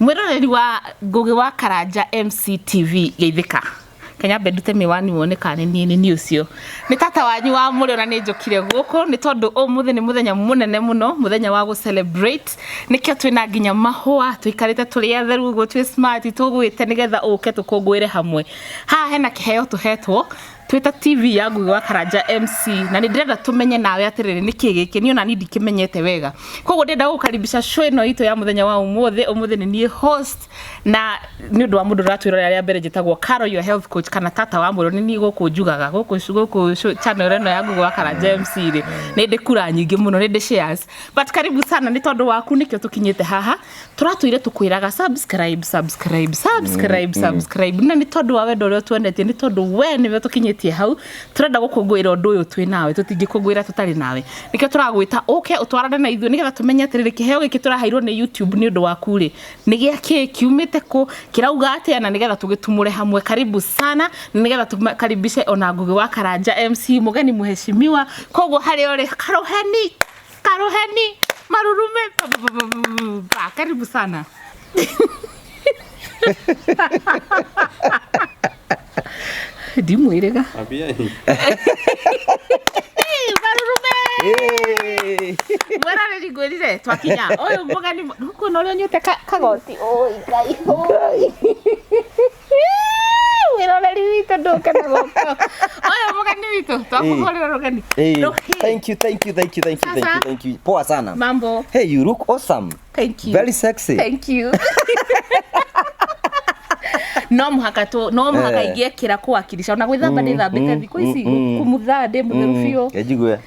mwiroreri wa Ngugi wa Karanja MCTV geithika Kenya bedute miwani wone kane ni ucio ni tata wanyu wa muri na ni njokire guko ni tondu umuthi ni muthenya munene muno muthenya wa go celebrate nikio twina nginya mahua tuikarite turi atheru go twi smart tugwite nigetha uke tukungwire hamwe ha hena kiheo tuhetwo twita TV ya Ngugi wa Karanja MC na ni ndirenda tumenye nawe atiriri niki giki ni ona ni ndikimenyete wega koguo ndenda gukaribisha show ino ito ya muthenya wa umuthi ni nie host na ni undu wa mundu ratwirora ya mbere jitagwo Carol your health coach kana tata wa mwiro ni gukunjugaga guku channel ino ya Ngugi wa Karanja MC ri ni ndikura nyingi muno ni shares but karibu sana ni tondu waku nikio tukinyete haha turatwire tukwiraga subscribe na ni tondu wa wendo rio tuonetie ni tondu we ni we tukinyete hau turenda gukungwira undu uyu twi nawe tutingikungwira tutari nawe nikio turagwita okay utwarane na ithu nigetha tumenye atiriri kiheo giki turahairwo ni YouTube ni undu waku ri ni giaki kiumite ku kirauga atia na nigetha tugitumure hamwe karibu sana nigetha tukaribishe ona Ngugi wa Karanja MC mugeni muheshimiwa koguo hari ore karoheni marurume karibu sana Dimwirega. Abia. Marurume. Mwana ni gwirire twakinya. Oyo mugani nuko no nyote kagoti. Oi gai. Wiroreri wito ndoka na goko. Oyo mugani wito twakuhorera rogani. Thank you. Poa sana. Mambo. Hey, you look awesome. Thank you. Very sexy. Thank you. No muhaka igie kira kuwakilisha ona gwithamba ni thambite thiku ici kumuthande mutherufio ejigwe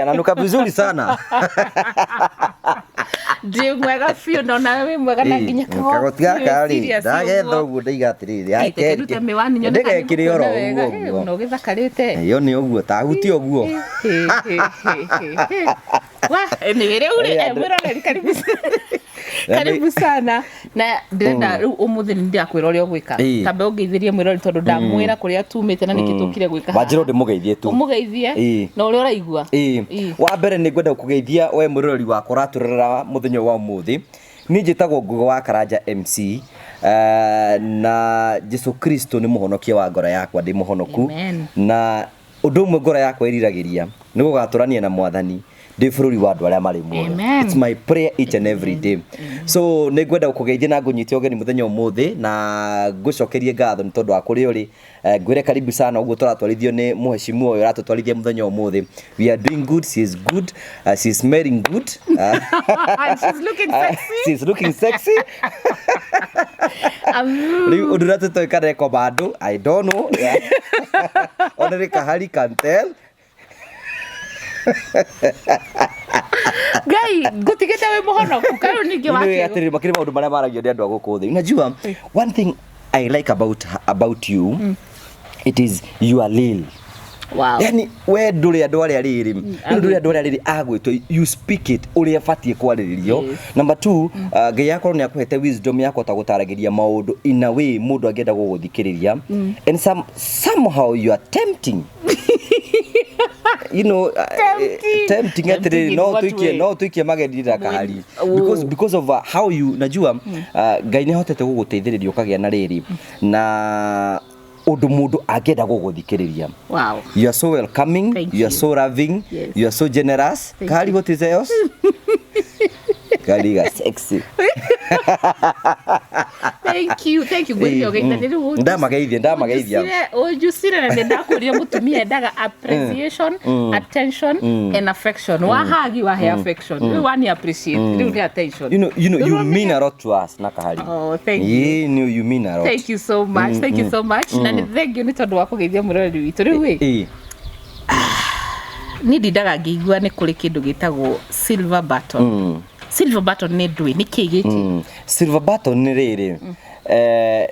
ananuka vizuri sana ndi mwega fio na we mwega na nginya kagoti gakari ndagetha uguo ndaigatiriri ake rute miwani nyone ndege kiri oro uguo no githakarite iyo ni uguo tahuti uguo wa ni wire ure mwiroreri karibu sana na ndenda umuthi ni ndakwira uri ogwika tambe ungeithirie mwirori tondu ndamwira kuria tumite na nikitukire gwika bajiro ndimugeithie tu umugeithie na uri uraigua wa mbere ni ngwenda kugeithia we mwirori wakwa raturira muthenya wa umuthi ni njitagwo Ngugi wa Karanja MC na Jesu Kristo ni muhonokia wa ngoro yakwa ndi muhonoku na undu umwe ngoro yakwa iriragiria ni gugaturania na mwathani ndi bururi wa andu aria mari muoyo. It's my prayer each and every day. So ni ngwenda kugeithia na ngunyite ogeni muthenya umuthi na ngucokerie ngatho ni tondu wa kuri uri ngwire karibu sana uguo turatwarithio ni muheshimiwa uyu ratutwarithia muthenya umuthi. We are doing good, she is good, she is smelling good. She's looking sexy. Undu ratutwikana ko bandu I don't know. Onere kahari can tell. Gai gutigete we muhono kukaro ningi wake ni atiri makiri maundu maria maragio ndi andu aguku thi unajua one thing I like about you it is you are real. Wow. Yani we nduri andu aria riri nduri andu aria riri agwitwo you speak it uria fatie kwariririo. Number 2 ngai yakoro ni akuhete wisdom yako ta gutaragiria maundu in a way mundu angenda guguthikiriria and somehow you are tempting. You know, tempting atiri no tuikie magendira kahari because of how you najua ngai ni hotete guguteithiriria ukagia na riri na undu mundu agenda guguthikiriria. Wow, you are so welcoming, you are so loving, you are so generous. Kahari what is yours? Kaliga sexy. Thank you gwithio geitaniru ndamageithia ujusire na ndakuria mutumia ndaga appreciation attention and affection wa hagi wa hair affection we want to appreciate the attention you mean a lot to us na kahari. Oh, thank you. You mean a lot. Thank you so much na ni thank you ni tondu wa kugeithia murori witu riu we ni ndidaga ngigua ni kuri kindu gitagwo silver button. Silver button ni ndui ni kigiti silver button ni riri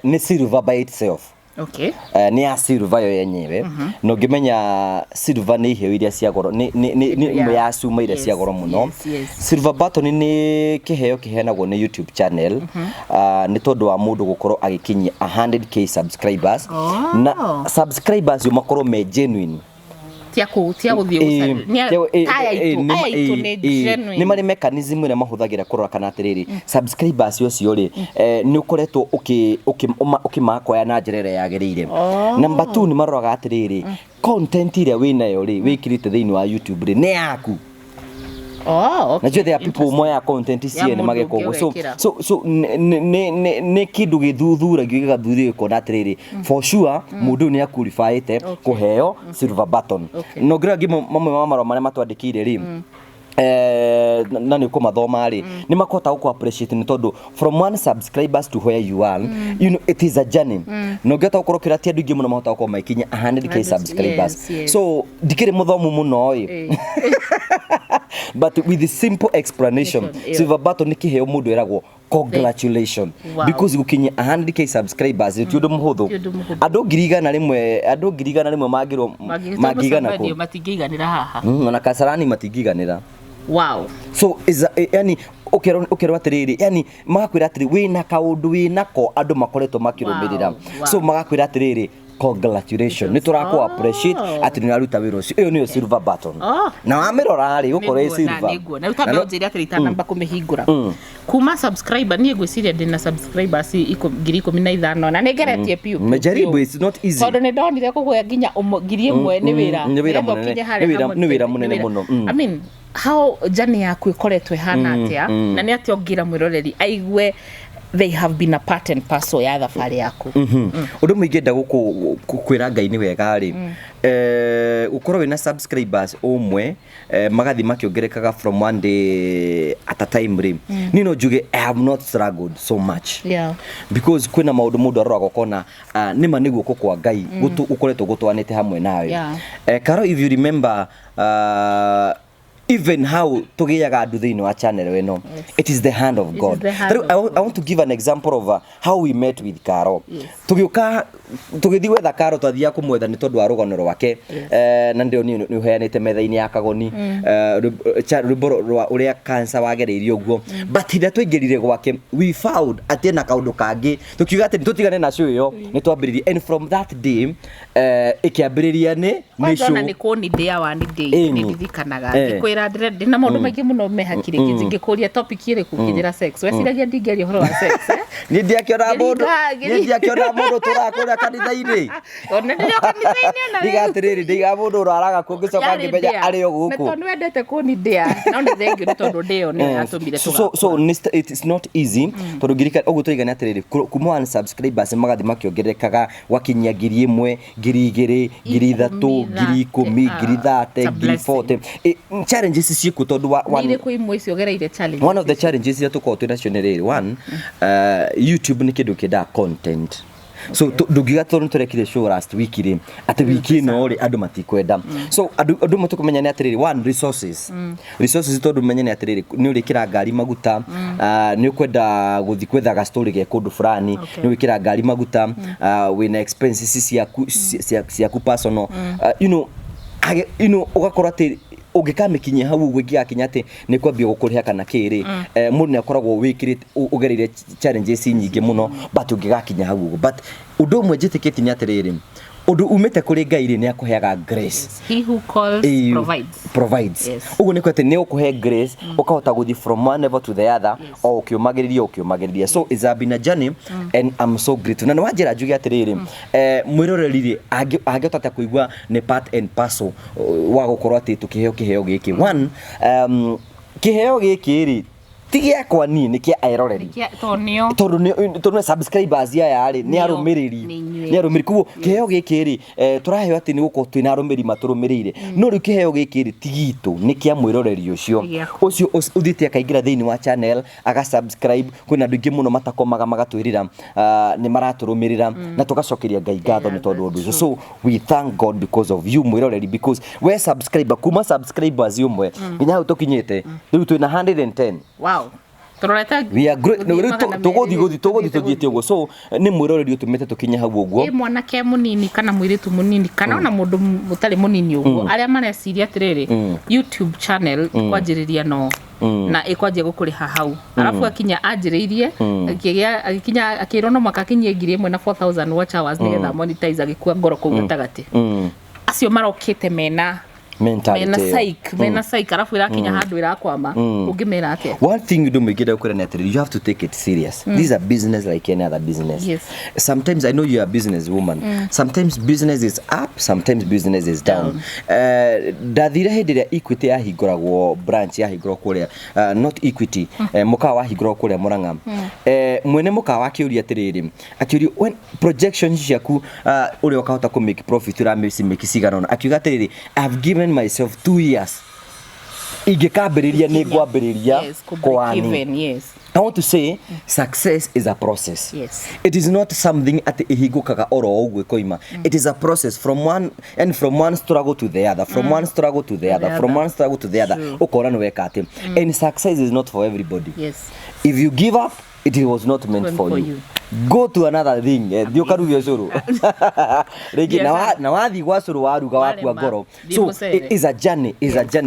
ni silver by itself. Okay. Ni ya silver yo yenyewe no ngimenya silver ni iheo iria cia goro ni ya cuma iria cia goro muno. Silver button ni kiheo kihenagwo ni YouTube channel ni tondu wa mundu gukorwo agikinyia 100k subscribers na subscribers yo makorwo me genuine tia guthie ni mari mechanism ire mahuthagira kurora kana atiriri subscribers cio ri ni ukoretwo ukimakoya na njirere yagirire. Number 2 ni maroraga atiriri content ire winayo ri wikirite thiini wa YouTube ri ni yaku. Okay. Najua there are people moya content cie ni mageko so ne kindu githuthura gigathuthio ko atiriri for sure mundu ni akurifyite kuheo silver button. No gira ngimo mamwe mamaro maria matwandikire ri na ni kumathoma ri ni makota ku appreciate ni tondu from 1 subscribers to where you are you know it is a journey. No geta ukorokira ti andu ingi muno mahota ku maikinya 100k subscribers. So dikire muthomu muno but with the simple explanation silver button ni kiheo mundu eragwo congratulations because gukinya 100k subscribers ti undu muhuthu. Andu ngirigana rimwe magirwo magigana ko matingiganira haha na kasarani matingiganira. Wow. So is yani ukero atiriri yani magakwira atiriri wina kaundu winako andu makoretwo makirumirira. So magakwira atiriri congratulations ni turako appreciate ati ni aruta wiro ucio iyo niyo silver button na wamirora ri ukore silver na ruta mbe njiri ati rita namba kumihingura kuma subscriber ni gwiciria ndina subscribers 15,000 na negeretie piu majaribu is not easy tondu ni ndonire kugoya nginya 1,000 ni wira munene muno. I mean how journey yaku ikoretwe hana atia na ni ati ongira mwiroreri aigue they have been a part and parcel ya thabari yaku. Undu mwingenda gukwira Ngai ni wega ri ukorwo wina subscribers umwe magathi makiongerekaga from one day at a time ri ni no njuge I have not struggled so much because kwina maundu mundu aroraga kona nima niguo kwa Ngai ukoretwo gutwanite hamwe nawe. Karo if you remember even how tugiyaga andu thiini wa channel weno it is the hand of God. I want to give an example of how we met with Karo. Tugithi wetha Karo twathia kumwetha ni tondu wa rugonero wake na ndio ni uheanite metha-ini ya kagoni rwimbo uria cancer wagereirie uguo but ida twingirire gwake we found atina kaundu kangi tukiuga ati tutigane na show iyo ni twambiririe and from that day ikiambiriria ni show na ni koni day wa ni day ni ndithikanaga ndikwira ndina maundu maingi muno me hakiri ngikuria topic ire kukinyira sex weciragia ndingeria horo wa sex ni ndiakiona mundu turakura kanitha-ini ona ndio kanitha-ini na ndigatiriri ndiga mundu uraraga kungicoka ngimenya ari o guku neto nwendete kuni ndia no ni thengi ni tondu ndio ni atumire tuga so it is not easy tondu ngirika ogu tuigana atiriri kuma 1 subscribers magathi makiongerekaga wakinyia 1,000 2,000 3,000 10,000 30,000 40 challenges ciku tondu one of the challenges that tuko tunational one YouTube ni kindu kida content. So ndugiga tondu turekire show last week ri ati wiki no ri andu matikwenda so andu matukumenya ni atiriri one resources tondu menya ni atiriri ni urikira ngari maguta ni ukwenda guthi kwethaga story ge kundu fulani ni wikira ngari maguta wina expenses ciaku personal you know ugakora ati ugikamikinya hau gwikinya ati ni kwambia gukuriha kana kiri mundu ni akoragwo wikirite ugereire challenges nyingi muno but ugigakinya hau but undu umwe njitikiti ni atiriri undu umete kuri Ngai ri ni akuheaga grace. He who calls provides. Ugu ni kwete ni ukuhe grace ukahota guthi from one level to the other o ukiumagiriria so it's been a journey and I'm so grateful. Na wajira njugi atiriri mwiroreri ri angihota kuigua ni part and parcel wa gukorwo ati tukiheo giki one kiheo giki ri tigia kwa ni kia airoreri tondu subscribers ya yari ni arumiriri kuo kiheo gikiri turaheo ati ni guko twina arumiri maturumirire no ri kiheo gikiri tigito ni kia mwiroreri ucio uthite akaingira thiini wa channel aga subscribe kwina andu ingi muno matakomaga magatwirira ni maraturumirira na tugacokeria Ngai ngatho ni tondu undu so we thank God because of you mwiroreri because we subscriber kuma subscribers umwe nginya hau tukinyite riu twina 110. Wow. We are great. Tugothi tuthiete ugo so ni mwiroreri utumete tukinya hau ugo mwanake munini kana mwiritu munini kana ona mundu mutari munini ugo aria mareciria atiriri YouTube channel ikwanjiriria no na ikwanjia gukuriha hau arafu akinya anjiriirie akinya akirona mwaka kinyie 1,000 na 4,000 watch hours nigetha monetize agikua ngoro kuu gatagati acio marokite mena psych arafu irakinya handu irakwama ungimera ate. One thing you do make it you have to take it serious. These are business like any other business. Yes. Sometimes I know you are a business woman. Sometimes business is up, sometimes business is down. Ndathire hindi ria Equity yahinguragwo branch yahingurwo kuria not Equity mukawa wahingurwo kuria Murang'a. Mwene mukawa akiuria atiriri akiuria when projections yaku uri ukahota ku make profit ura make sigana akiuga atiriri I've given myself 2 years ingikambiriria ni ngwambiriria kwani. Yes. I want to say success is a process. Yes. It is not something at ihigukaga oro ogwe koima. It is a process from one struggle to the other, from one struggle to the other, from one struggle to the other. Ukora no wekate. And success is not for everybody. Yes. If you give up, it was not meant for you. Go to another thing. Dio karugio curu. Regi na wathi gwa curu waruga waku ngoro. So it is a journey,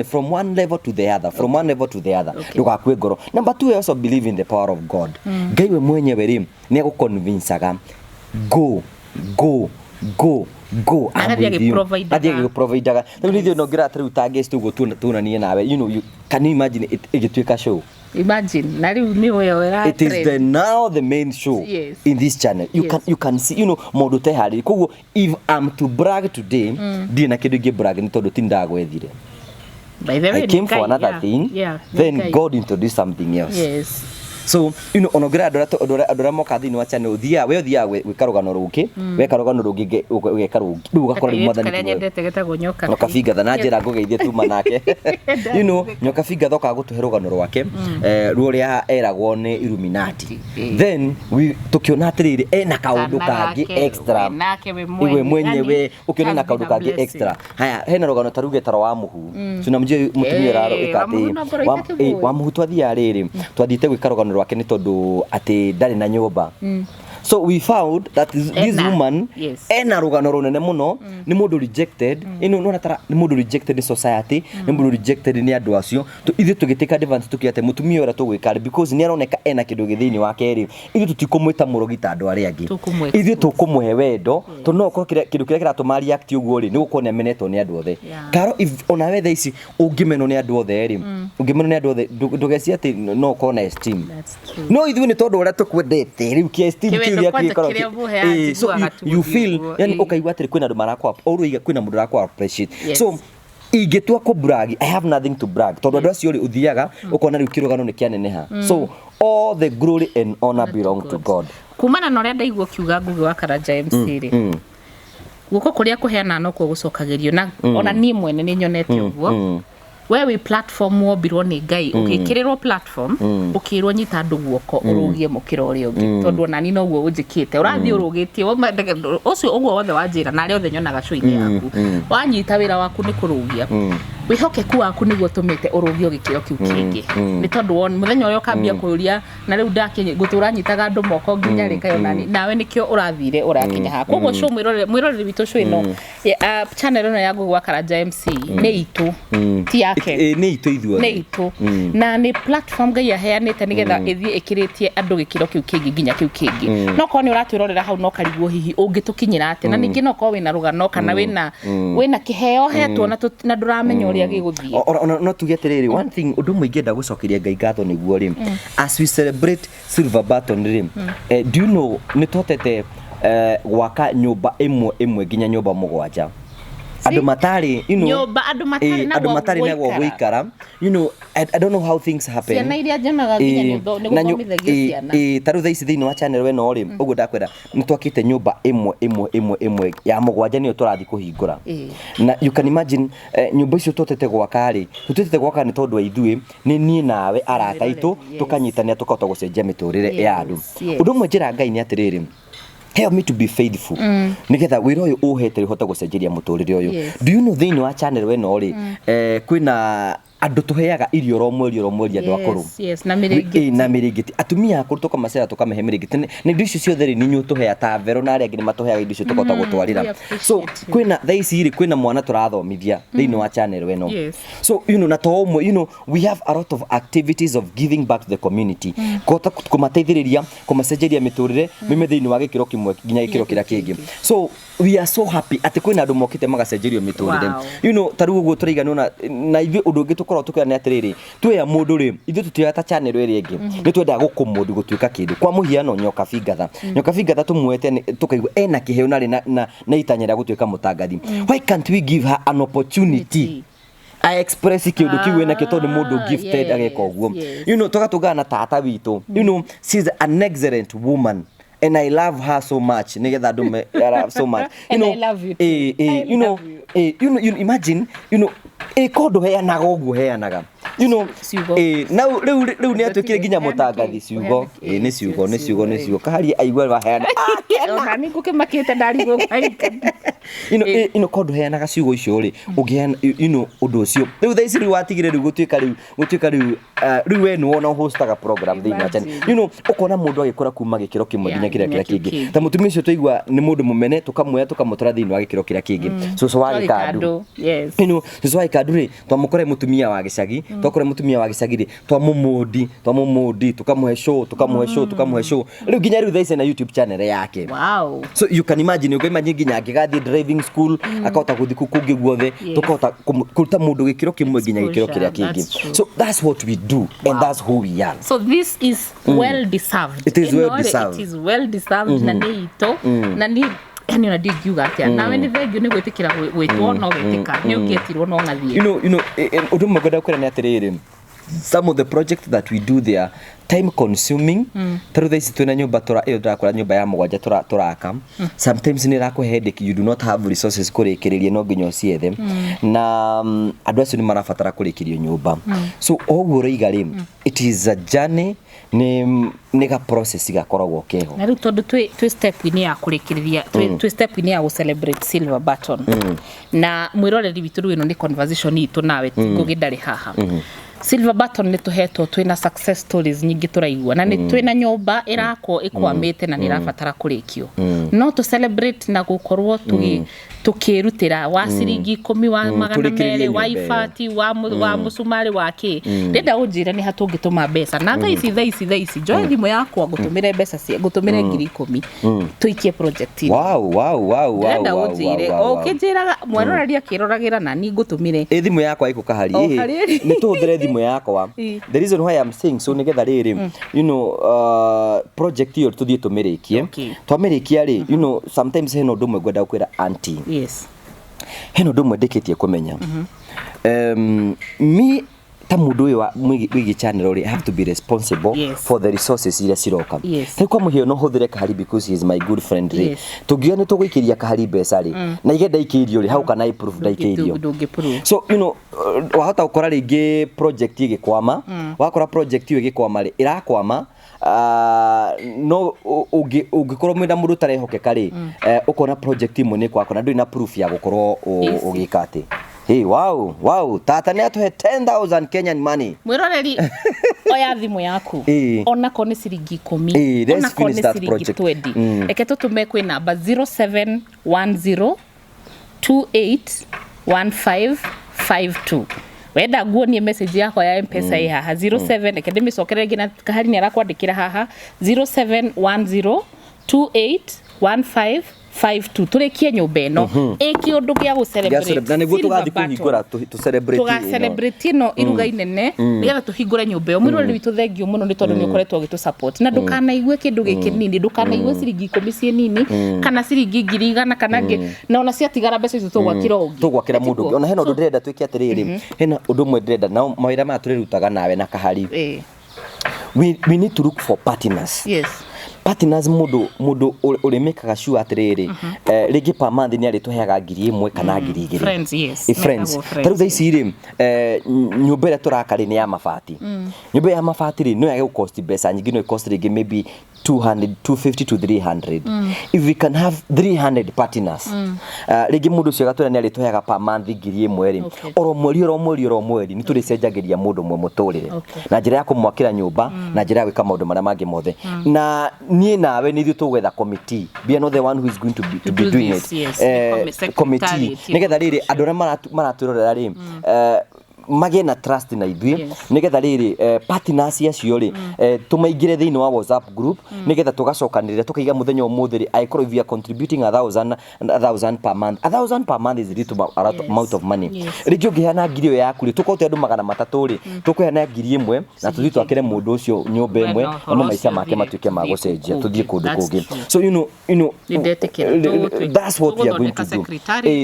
from one level to the other, from one level to the other. Ndugakwe ngoro. Number 2, I also believe in the power of God. Ngai we mwenyewe ri ni guconvincaga go. Adia providaga. Ndio no gira atru tagest go tuna ni nawe. You can you imagine it igituika show. Imagine it is the main show in this channel. You can see modu te hari koguo if I'm to brag today dina kidu ge brag ni tondu tindagwethire. By the way, I came for another thing, then God introduced something else. Yes. So onogira adora moka thini wa channel thia we karugano ruki we karugano rugi we karugi ugakora mwathani kare nyendete getagwo nyoka figa thana njira ngugeithie tuma nake nyoka figa thoka gutuhe rugano rwake ruria eragwo ni Illuminati. Then we tukiona atiriri ena kaundu kangi extra iwe mwenyewe ukiona na kaundu kangi extra haya hena rugano taruge taro wa muhu tunamjie mutumia raro ikati wa muhu twathia riri twathite gwikarugano rwake ni tondu ati ndari na nyumba. So we found that this woman ena rugano runene muno ni mundu rejected no natara ni mundu rejected in society ni mundu rejected ni andu acio ithu tugiteka advance tukiate mutumia ora tugwikari because ni aroneka ena kindu githini wake ri ithu tutikumwita murogita andu aria angi ithu tukumuhe wendo to no ko kindu kiria kiratuma react uguo ri ni gukorwo ni amenetwo ni andu othe karo if ona wethe ici ungimeno ni andu othe ri ungimeno ni andu othe ndugeci ati no ko na esteem no ithu ni tondu ora tukwendete riu ki esteem so you feel yani ukaigwa atiri kwina ndu marakwa oruiga kwina mundu rakwa appreciate so igetua ko brag I have nothing to brag tondu andu acio ri uthiaga ukona ri kirugano ni kianeneha so all the glory and honor belong to God. Kumana na ria ndaigwo kiuga Ngugi wa Karanja MC ri guko kuria kuheana no ko gucokagerio na ona ni mwene ni nyonete uguo we platform wobirwo ni Ngai ukikirirwo platform ukirwo nyita ndu guoko urugie mukiro uri ungi tondu nani no guo unjikite urathi urugitie ucio uguo wothe wanjira na ri othe nyonaga show-ini yaku wanyita wira waku ni kurugia wihokeku waku niguo tumite urugio gikiro kiu kingi ni tondu won muthenya uyo kambia kuria na riu ndakinye gutura nyitaga ndu moko nginya rika yonani nawe nikio urathire urakinya ha koguo show mwiroreri bitu show ino channel ino ya Ngugi wa Karanja MC ni itu ti ni itu ithuothe ni itu na ni platform Ngai aheanite nigetha ithie ikiritie andu gikiro kiu kingi nginya kiu kingi no ko ni uratwirorera hau no karigwo hihi ungitukinyira ate na ningi no ko wina rugano kana wina kiheo hetwo na nduramenya uria giguthie no tugeterere one thing undu mwingenda gucokeria Ngai ngatho niguo ri as we celebrate silver button ri do you know ni totete gwaka nyumba imwe nginya nyumba mugwanja andu matari nyumba andu matari na gwo gwikara I don't know how things happen ciana iria njonaga nginya ni guthomithagia ciana taru thaici thini wa channel we no ri uguo ndakwenda ni twakite nyumba imwe ya mugwanja niyo turathi kuhingura na you can imagine nyumba icio totete gwaka ri tutete gwaka ni tondu ithui ni nie nawe arata itu tukanyitania tukahota gucenjia miturire ya andu undu mwe njira Ngai ni atiriri help me to be faithful nigetha wira uyu uhete hota gucenjeria muturire uyu do you know thini wa channel we no ri kwina andu tuheaga irio ro mweri andu akuru na mirigiti atumia akuru tuka macera tukamehe mirigiti ni indo icio ciothe ri ni nyu tuhea ta vero na aria ngi matuheaga indo icio tukota gutwarira so kwina thaisi ri kwina mwana turathomithia thini wa channel we no so na to umwe we have a lot of activities of giving back to the community kota kumateithiriria kumacenjeria miturire mime thini wa gikiro kimwe nginya gikiro kiria kingi so we are so happy ati kwina andu mokite magacenjerio miturire. Wow. You know taru uguo turigana na ithu undu ungi tukorwo tukirana atiriri tuya mundu ri ithu tutioya ta channel iri ingi ni twenda gukumundu gutuika kindu kwa muhiano nyoka fingatha tumwete tukaigua ena kiheo na itanyera gutuika mutangathi. Why can't we give her an opportunity I express kindu kiwe na kitondu mundu gifted ageka uguo. You know tugatugana tata witu. You know she's an excellent woman and I love her so much. Nigetha ndume so much. You know, I love you too. You imagine, kodo heanaga uguo heanaga. You know, now riu ni atwikire ginya mutangathi ciugo. Ni ciugo kahari aigwa wa heana. Ona ni ngukimakite ndarigo kaika. Kodo heanaga ciugo icio ri ugiana undu ucio. Riu thaa ici riu watigire riu gutwika riu we ni wona hostaga program thini channel. Ukona mundu agikora kuma gikiro kimwe ginya kiria kingi. Ta mutumia ucio tuigwa ni mundu mumene tukamuya tukamutara thini wa gikiro kiria kingi. So wa gikandu. Yes. So wa gikandu ri twamukore mutumia wa gicagi. Twakore mutumia wa gicagi ri twamumudi tukamuhe show riu ginya riu thaa ici na YouTube channel yake. Wow. So you can imagine ginya angigathi driving school akahota guthi kungi guothe tukahota kuruta mundu gikiro kimwe ginya gikiro kiria kingi. So that's what we do and that's who we are. So this is well deserved. It is well deserved. It is well deserved na ni ito na ni yani na digiuga atia nawe ni thengio ni gwitikira gwitwo no gwitika ni ukietirwo no ngathie. Undu mugenda kwira ni atiriri some of the projects that we do there time consuming. Taru thaisi twina nyumba turakora nyumba ya mugwanja turaka. Sometimes ni rako headache, you do not have resources kurikiriria no nginya uciethe na andu acio ni marabatara kurikirio nyumba. So oguo reiga ri it is a journey ni ga process gakoragwo keho na riu tondu twi step ni ya kurikiriria twi step ni ya celebrate silver button na mwiroreri witu riu no ni conversation itu nawe Ngugi ndari haha. Silver button ni tuhetwo twina success stories nyingi turaigua na ni twina nyumba irako ikwamite na nirabatara kurikio no to celebrate na gukorwo tukirutira wa ciringi 10 wa magana mere wa ifati wa musumari wake ndenda unjire ni hatungituma mbeca na thaa ici joy thimu yakwa gutumire mbeca cia gutumire 10,000 tuikie project ini. Wow. Ndenda unjire ukijiraga mweroreria kiroragira na ni ngutumire thimu yakwa ikukahari ni tuhuthire thimu yakwa. The reason why I'm saying so nigetha riri project hiyo tuthie tumirikie twamirikia ri sometimes heno ndumwe gwenda kwira auntie. Yes. Heno ndumwe ndikitie kumenya me ta mundu uyu wa wigi channel ori have to be responsible for the resources ira ciroka. Ni kwa muhio no huthire kahari because he is my good friend ri tugiya ni tugwikiria kahari mbeca ri na igenda ikirio ri how can I prove ndaikirio. So wahota ukora ringi project igikwama wakora project iyo igikwama ri irakwama no ungikorwo mwina mundu tarehokeka ri ukona project imwe ni kwako na ndui na proof ya gukorwo ugikate. Hey, wow. Tata ni atuhe 10,000 Kenyan money. Mwiroreri oya thimu yaku. Ona ko ni ciringi 10. Ona ko ni ciringi 20. Eke tutume kwi namba 0710281552. Wenda nguonie message yako ya M-Pesa haha 07 eke ndimicokere ngina kahari ni arakwandikira haha 0710281552 turekie nyumba eno eki undu gia gu celebrate na niguo tugathi kuhingura tu celebrate no iruga inene nigetha tuhingure nyumba yo mwiroreri witu thengio muno ni tondu ni ukoretwo gitu support na ndukanaigwe kindu giki nini ndukanaigwe ciringi 10 cie nini kana ciringi 100 kana na ona ciatigara mbeca icio tugwakira mundu ona hena undu ndirenda twike atiriri hena undu mwe ndirenda na mawira ma turirutaga nawe na kahari we need to look for partners. Yes. Partners mudu urimekaga sure atiriri rigi pa month ni ari tuheaga 1,000 kana 2,000 friends. Yes. Friends taru thaa ici ri nyumba ira turakari ni ya mabati nyumba ya mabati ri no ya cost mbeca nyingi no cost rigi maybe 250 to 300 if we can have 300 partners rigi mundu cio gatwira ni ari tuheaga pa month 1,000 ri oro mweri ni turicenjagiria mundu mwe muturire na njira ya kumwakira nyumba na njira ya gwika maundu maria mangi mothe na nie nawe ni tugwetha committee be not the one who is going to be doing it committee nigetha riri andu aria maraturorera ri mage na trust na ithuĩ nigetha riri partners acio ri tumaingire thiini wa WhatsApp group nigetha tugacokanirira tukaiga muthenya umuthi ri I call if you are contributing 1,000 per month. 1,000 per month is little amount of money. Rĩngĩ ũngĩheana ngiri ĩyo yaku ri tukorwo andũ 300 ri tukũheana ngiri ĩmwe na tuthi twakire mũndũ ũcio nyũmba ĩmwe na maica make matuĩke ma gũcenjia tuthie kũndũ kũngĩ. So you know that's what we are going to do.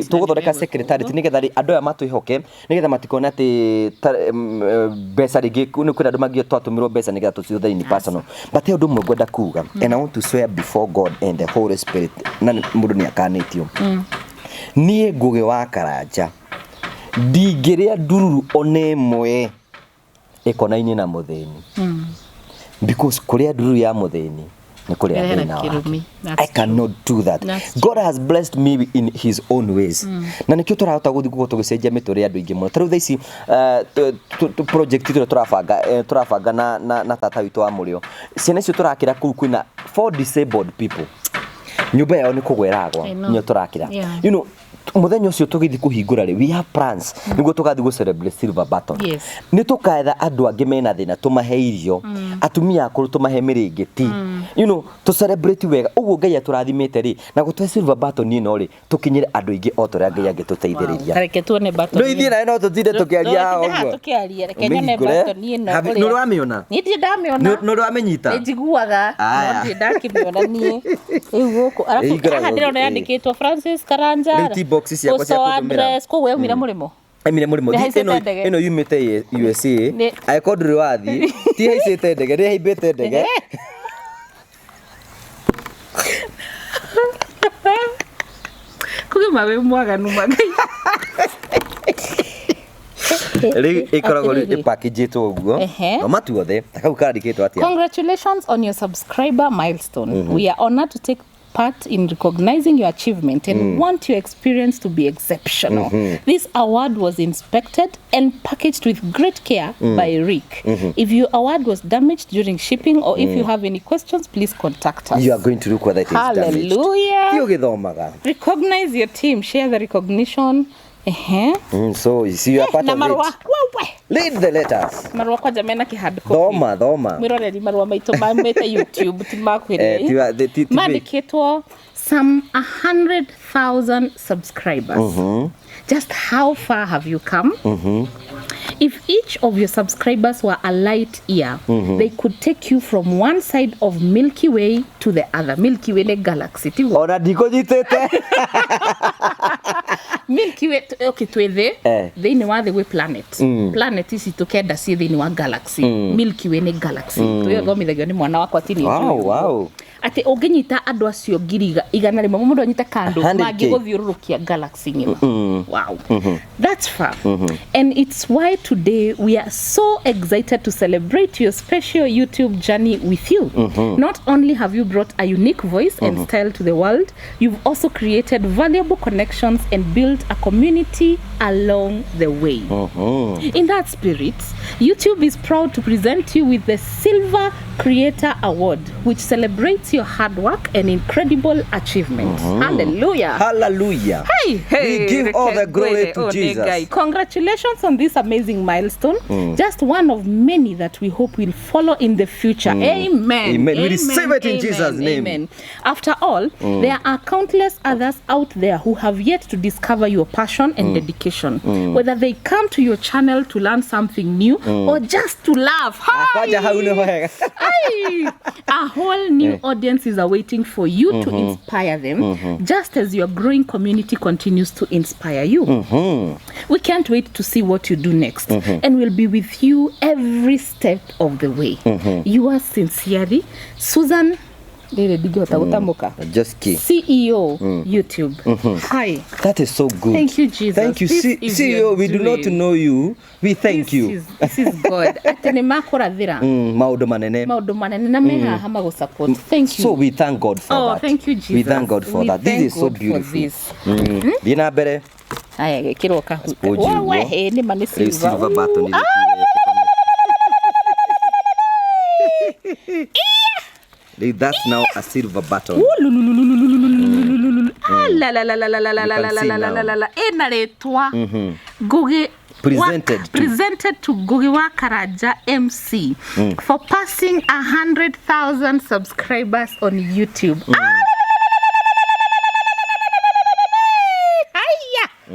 Tuguthondeka secretariat nigetha ri andũ aya matwihoke nigetha matikona ati mbeca rĩngĩ nĩ kwĩna andũ mangĩ twatũmirwo mbeca nigetha tucihũthĩre in personal. But ũndũ ũmwe ngwenda kuga and I want to swear before God and the Holy Spirit na mũndũ nĩ akanĩtio. Niĩ Ngugi wa Karanja ndingĩrĩa ndururu ona ĩmwe ĩkonainie na mũthĩni. Because kũrĩa ndururu ya mũthĩni ni kũrĩa thĩna wake. I cannot do that. God has blessed me in his own ways. Na nikio turahota guthiguo tugicenjia mituri andu ingi muno. Taru thaici project itu turabanga na tata witu wa murio. Ciana icio turakira kuu kwina 4 disabled people. Nyumba yao ni kugweragwa nyo turakira. You know muthenya ucio tugithi kuhingura ri we have plans niguo tugathi go celebrate silver button. Ni tukaetha andu angi mena thina tumahe irio atumia akuru tumahe miringiti you know to celebrate wega uguo Ngai aturathimite ri na gutwe silver button ni no ri tukinyire andu ingi o turia Ngai angituteithiriria. Tareke tuone button. No ithira no tutinde tukiaria uguo. Tukiaria reke nyone button ni no. No rwamiona. Ni ndi ndamiona. No rwamenyita. Ni njiguaga. No ndi ndakimiona ni. Riu guku arafu ndirona yandikitwo Francis Karanja. Boxes ya kwa address ko we umira murimo emire murimo ino yumite USA aiko nduri wathi ti haicite ndege ri haimbite ndege kuge mawe mwaganu magai ri ikoragwo ri package to uguo no matu othe takau kandikitwo atia. Congratulations on your subscriber milestone. We are honored to take part in recognizing your achievement and want your experience to be exceptional. This award was inspected and packaged with great care by Rick. If your award was damaged during shipping or if you have any questions, please contact us. You are going to look whether it is damaged. Hallelujah. Recognize your team. Share the recognition. So you see you are part of it. Read the letters. Marwa kwa jamena ki hard copy. Thoma. Miroreri marwa maito mamete YouTube timakwire. Mandiketwo some 100,000 subscribers. Just how far have you come? If each of your subscribers were a light year, they could take you from one side of Milky Way to the other. Milky Way ne galaxy. Ora diko jitete. Milky Way okay twethe thini wa the way planet. Planet isi tukenda si thini wa galaxy. Milky Way ne galaxy. Tuyo thomithagio ni mwana wakwa tini. Wow. Ate unginyita andu acio ngiri igana rimwe mundu anyita kandu mangi guthiururukia galaxy ngima. Wow. That's far. And it's why today we are so excited to celebrate your special YouTube journey with you. Not only have you brought a unique voice and style to the world, you've also created valuable connections and built a community along the way. In that spirit, YouTube is proud to present you with the Silver Creator Award, which celebrates your hard work and incredible achievements. Hallelujah. Hallelujah. Hey, we give all the glory to Jesus. Congratulations on this amazing milestone. Just one of many that we hope will follow in the future. Amen. Amen. We receive it in Jesus' name. Amen. After all, there are countless others out there who have yet to discover your passion and dedication. Whether they come to your channel to learn something new or just to laugh. A whole new audience is awaiting for you to inspire them, just as your growing community continues to inspire you. We can't wait to see what you do next, and we'll be with you every step of the way. Yours sincerely, Susan just key. CEO YouTube. Hi. That is so good. Thank you, Jesus. Thank you. CEO, we do not know you. We thank you. This is God. Maudo manene na meha hama go support. Thank you. So we thank God for that. Oh, thank you, Jesus. We thank God for that. This is so beautiful. Bina bere. Aya kiroka. Wa he ni mane silver button. That's now a silver button. La la la la la la la la la la la la la la. Enaretwa Ngugi presented to Ngugi wa Karanja MC for passing 100,000 subscribers on YouTube.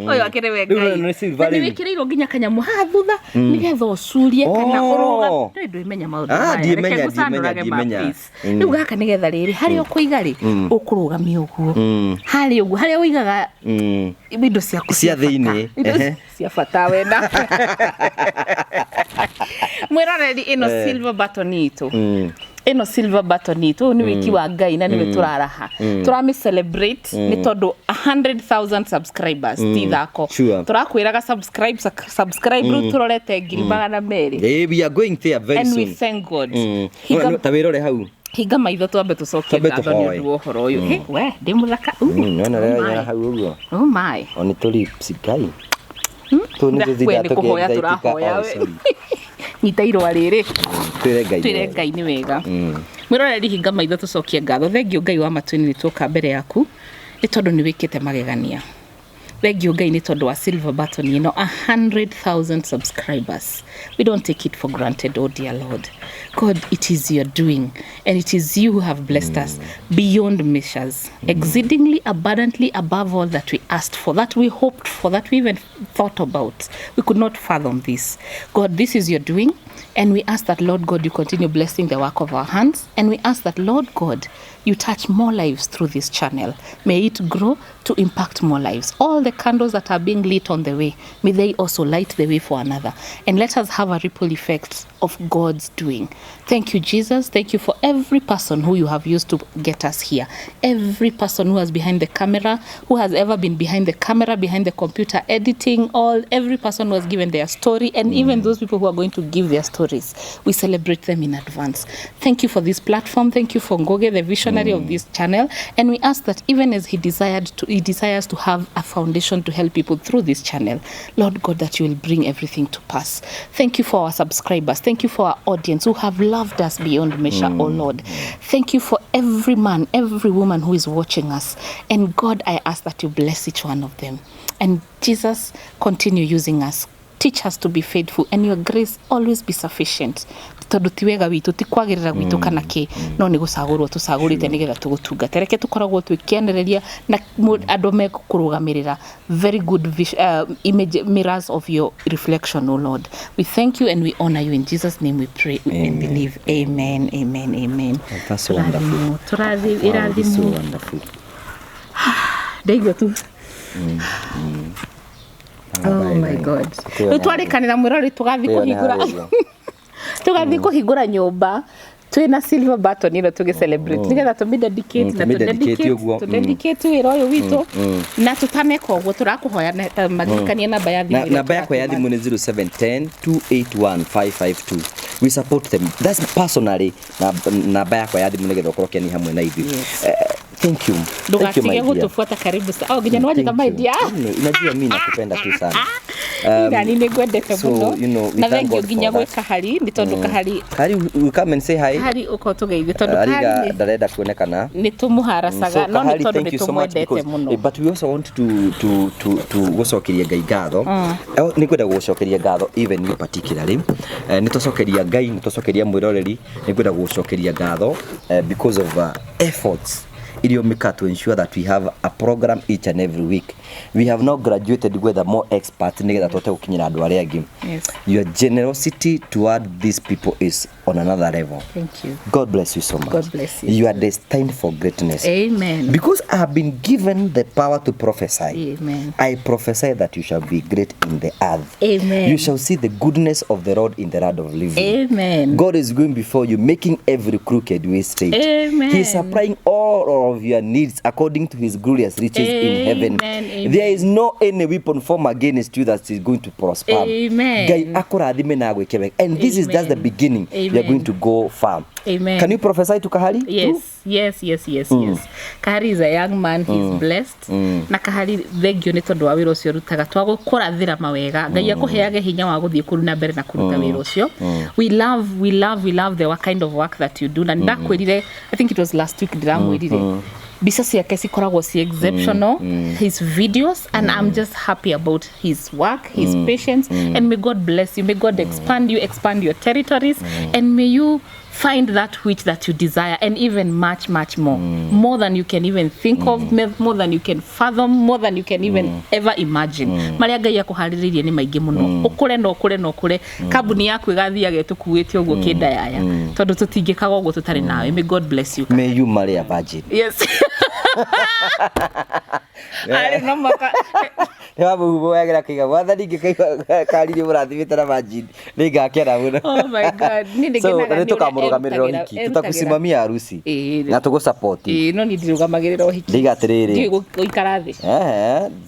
Oyo akerewe ngai ni wikiriirwo nginya kanyamu ha thutha nigetha ucurie kana uruga ndu imenya maundu ndimenya riu gaka nigetha riri hari ukuiga ri ukurugamia uguo hari uguo hari uigaga indo ciaku cia thiini cia fata wenda mwiroreri ino silver button itu ino silver button itu ni wiki wa ngai na niwe turaraha turami celebrate ni tondu 100,000 subscribers tithako turakwiraga subscribe ru turorete ngiri magana meri we are going there very soon and we thank God tawirore hau hinga maitho twambe tucokie ngatho ni undu uhoro uyu we ndi muthaka nona rero hau uguo oh my oni tuli sikai tu ni thithia tukihoya turahoya we nyita irwa riri twire ngai ni wega mwiroreri hinga maitho tucokie ngatho thengio ngai wa matwini ni tuka mbere yaku ni tondu ni wikite magegania thengio ngai ni tondu wa silver button 100,000 subscribers. We don't take it for granted, oh dear Lord God. It is your doing, and it is you who have blessed us beyond measures, exceedingly abundantly above all that we asked for, that we hoped for, that we even thought about. We could not fathom this. God, this is your doing, and we ask that, Lord God, you continue blessing the work of our hands, and we ask that, Lord God, you touch more lives through this channel. May it grow to impact more lives. All the candles that are being lit on the way, may they also light the way for another. And let us have a ripple effect of God's doing. Thank you, Jesus. Thank you for every person who you have used to get us here. Every person who is behind the camera, who has ever been behind the camera, behind the computer editing, every person who has given their story, and even those people who are going to give their stories. We celebrate them in advance. Thank you for this platform. Thank you for Ngugi, the visionary of this channel. And we ask that even as he desires to have a foundation to help people through this channel, Lord God, that you will bring everything to pass. Thank you for our subscribers. Thank you for our audience who have loved us beyond measure, oh Lord. Thank you for every man, every woman who is watching us. And God, I ask that you bless each one of them. And Jesus, continue using us. Teach us to be faithful, and your grace always be sufficient. Tondu ti wega witu ti kwagirira gwitu kana ki no ni gucagurwo tucagurite nigetha tugutunga tereke tukoragwo twikianereria na andu me kurugamirira very good image mirrors of your reflection, oh Lord. We thank you and we honor you. In Jesus' name we pray and believe. Amen, amen, amen. That's so wonderful. That's so wonderful. There you go too. Oh my God. Twarikanira mwirori tugathi kuhingura nyumba twina silver button ino tugi celebrate nigetha tumi dedicate wira uyu witu na tutameka uguo turakuhoya magikania namba ya thimu. Namba yako ya thimu ni 0710 281 552. We support them. That's personally namba yako ya thimu nigetha ukorokeni hamwe na ithu. Thank you. Ndugatige gutufuata karibu sana. Nginya nwaje kama idea. Unajua mimi nakupenda tu sana. Nani nigwendete muno. Na thengio nginya gwe kahari ni tondu kahari. Kahari, you come and say hi. Kahari uko tugeithie tondu kahari. Ndarenda kuonekana. Ni tumuharacaga no ni tondu ni tumwendete muno. But we also want to gucokeria ngai ngatho. Ni kwenda gucokeria ngatho even you particularly. Ni tucokeria ngai, ni tucokeria mwiroreri, ni kwenda gucokeria ngatho because of efforts Idiomika to ensure that we have a program each and every week. We have now graduated with more experts nigga that tote ukinyira andu aria angi. Yes. Your generosity toward these people is on another level. Thank you. God bless you so much. God bless you. You are destined for greatness. Amen. Because I have been given the power to prophesy. Amen. I prophesy that you shall be great in the earth. Amen. You shall see the goodness of the Lord in the land of living. Amen. God is going before you, making every crooked way straight. Amen. He is supplying all of your needs according to his glorious riches in heaven. Amen. There is no any weapon formed against you that is going to prosper. Amen. And this is just the beginning. Amen. You are going to go far. Amen. Can you prophesy to Kahari? Yes. Kahari is a young man. He's blessed. Na Kahari thengio ni tondu wa wira ucio rutaga twagukurathira mawega ngai akuheage hinya wa guthie kuruna mbere na kuruta wira ucio. We love the kind of work that you do. Na ndakwirire, I think it was last week ndiramwirire bisa ciake cikoragwo ci exceptional, his videos, and I'm just happy about his work, his patience, and may God bless you, may God expand you, expand your territories, and may you find that which that you desire, and even much more than you can even think of, more than you can fathom, more than you can even ever imagine. Maria Ngai akuhariririe ni maingi muno, ukure no kure kabuni yaku igathia getukuite uguo kindayaya tondu tutingikaga uguo tutari nawe. May God bless you. May you marry a virgin. Yes. Ale no maka Wabu wagira kiga wathani ngikari murathimite na virgin ningakena muno. Oh my God. So tukamurugamirira uhiki, tutakusimamia harusi na tugusupport. No ni ndirugamagirira uhiki. Ndigatiriri. Ndigo ikara thi.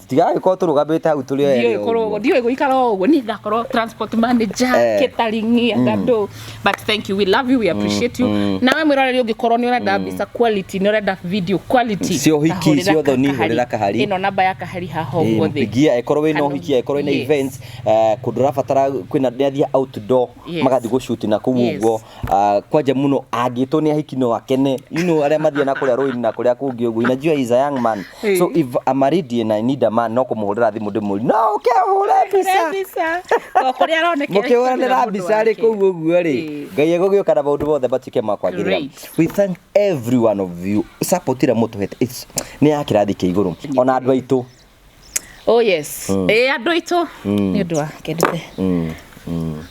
Tiga ko turugamite hau turi eri. Ndio guikara uguo ni ngakorwo transport manager catering andå. But thank you, we love you, we appreciate you. Nawe mwiroreri ungikorwo ni urenda bisa quality, ni urenda video quality. Sio hiki sio thoni hurira kahari. Ino namba ya kahari haho guothe. Mpigia ekorwo ino hiki ekorwo ina events kudura fatara kwina ndia outdoor magathi go shoot na kuguo kwaje muno agito ni hiki no akene aria mathia na kuria roini na kuria kungi uguo inajua is a young man. So if I'm married and I need a man no kumuhurira thimu ndimuri no ukehura bisa ko kuria aronekera mukihura bisa ri kuguo uguo ri Ngai egugioka na maundu mothe batike makwagirira. We thank every one of you supportira mutuhete it's ni akirathi ke iguru ona andu aitu. Oh yes. Andu aitu ni undu wa kendete.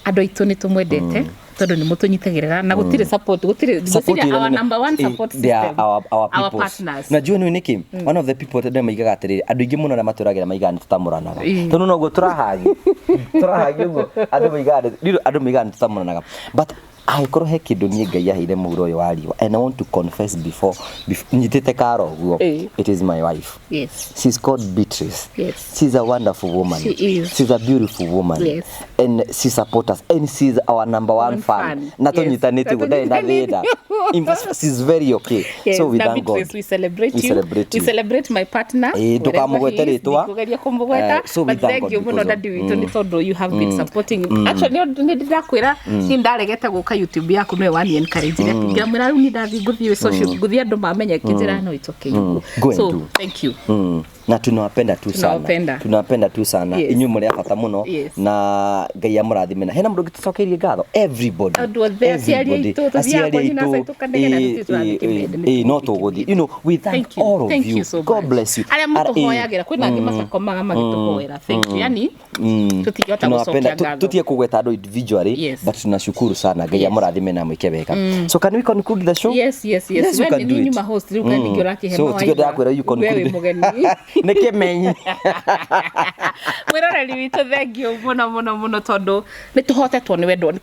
Andu aitu ni tumwendete tondu ni mutunyitagirira na gutire support our number one support system, our partners. Najua ni niki one of the people that maigaga atiriri andu ingi muno na maturagira maigani tutamuranaga tondu no go turahagi uguo andu maigani tutamuranaga but I korwo he kindu nie Ngai aheire muguro uyu wa riwa and I want to confess before nyitite karo guo. It is my wife. Yes, she's called Beatrice. Yes, she's a wonderful woman. She is. She's a beautiful woman. Yes, and she supports us and she's our number one fan. Natonyitanite gudai na thida. In fact she's very okay. Yes, so we thank God. We celebrate you. We celebrate my partner. Tukamugwete ritwa. So we thank you muno dadi witu ni tondu you have been supporting. Actually ni ndakwira ni ndaregete guka YouTube yaku no wani encourage ria ngira mwira ru ni ndathi nguthie social nguthie andu mamenye kinjira no itoke. So thank you. Na tunawapenda tu sana Yes. Inyu muri afata muno. Yes. Na Ngai amurathime na hena mundu gitucokerie ngatho everybody no tuguthi we thank all of you so God bless you ale mutuhoyagira kwina ngi masakomaga magituhoera thank you yani tutigota gucokia ngatho tutie kugweta andu individually but tunashukuru sana Ngai amurathime na mwike wega. So can we conclude the show? Yes when ni nyuma host ruka ni ngiraki hema so tigoda kwira you conclude neke menyi mwiroreri witu thank you muno tondu ni tuhotetwo ni wendo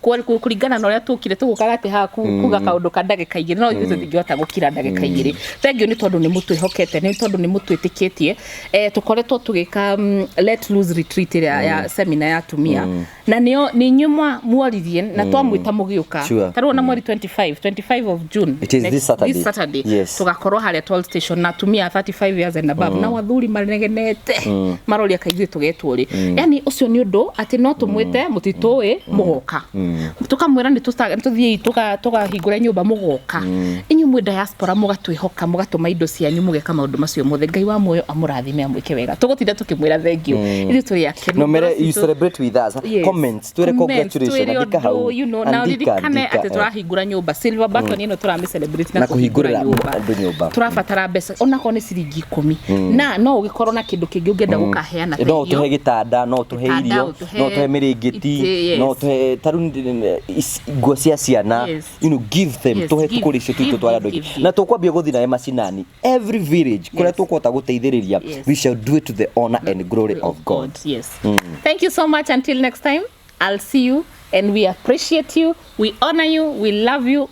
kuringana na uria tukire tugukaga ati ha kuga kaundu ka ndagika igiri no ithu thingihota gukira ndagika igiri. Thank you ni tondu ni mutu ihokete ni tondu ni mutu itikitie tukoretwo tugika let loose retreat ya seminar ya tumia na ni nyuma mwaririe na twamwita mugiuka tarwo na mweri 25 of June. It is this Saturday. Yes. Tugakorwo haria toll station na tumia 35 years and above na wathuri maregenete maroria kaigwe tugetwo ri yani ucio ni undu ati no tumwite mutitoi mugoka tukamwira ni tuthie tukahingura nyumba mugoka inyu mwe diaspora mugatwihoka mugatuma indo cianyu mugeka maundu macio mothe Ngai wa muoyo amurathime amwike wega tugutinda tukimwira thank you ithu turi yake no mere you celebrate with us. Comments twere congratulations andika hau na ririkane ati turahingura nyumba silver button ino turami celebrate na kuhingura nyumba turafatara mbeca ona ko ni ciringi 10 na no ugikorwo na kindu kingi ungenda gukaheana thank you no tuhe gitanda no tuhe irio no tuhe miringiti no tuhe tarundi nguo cia ciana give them tuhe tukurisho tuito twara ndogi na tukwambia guthi na macinani every village kuria tukwota guteithiriria we shall do it to the honor and glory of God. Yes. Thank you so much. Until next time, I'll see you and we appreciate you, we honor you, we love you.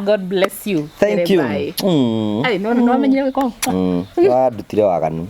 God bless you. Thank you. Bye. No amenyire ko. Wa dutire waganu.